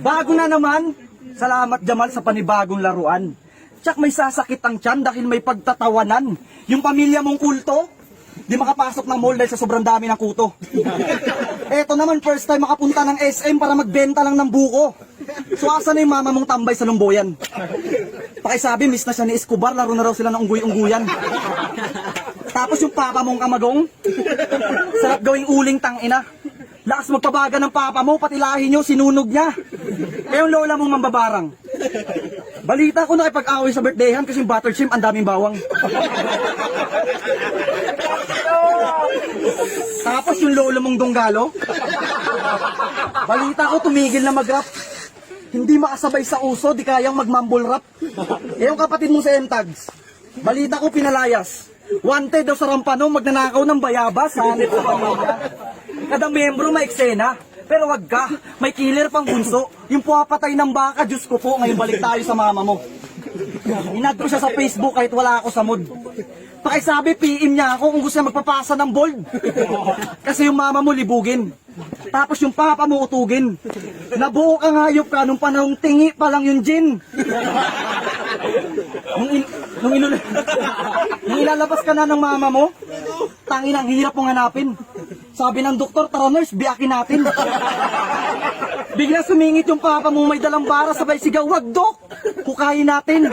Bago na naman. Salamat Jamal sa panibagong laruan. Tsak may sasakit ang tiyan dahil may pagtatawanan. Yung pamilya mong kulto, di makapasok ng mall dahil sa sobrang dami ng kuto. Eto naman, first time makapunta ng SM para magbenta lang ng buko. So asa na yung mama mong tambay sa lumboyan? Pakisabi, miss na siya ni Escobar, laro na raw sila ng unggoy-ungguyan. Tapos yung papa mong kamagong, sarap gawing uling tangina. Lakas magpabaga ng papa mo, pati lahi nyo, sinunog niya. Eh yung lola mong mambabarang. Balita ko nakipag-away sa birthdayhan kasi yung butter shrimp ang daming bawang. Tapos yung lolo mong donggalo, balita ko tumigil na mag-rap. Hindi makasabay sa uso, di kayang mag-mumble rap. Eh yung kapatid mong sa M-Tags, balita ko pinalayas. Wanted daw sa Rampano, magnanakaw ng bayabas. Hanip sa pamilya. Kada miyembro may eksena. Pero wag ka, may killer pang bunso. Yung puwapatay ng baka, Diyos ko po, ngayon balik tayo sa mama mo. Inad ko siya sa Facebook kahit wala ako sa mood. Pakisabi, PM niya ako kung gusto niya magpapasa ng bold. Kasi yung mama mo libugin. Tapos yung papa mo utugin. Nabuo kang hayop ka nung panahong tingi pa lang yung gin. Nung ilalabas ka na ng mama mo, tangin ang hirap mong hanapin. Sabi ng doktor, tara nurse, biyakin natin. Bigla sumingit yung papa mo may dalang bara, sabay sigaw, wag dok, kukain natin.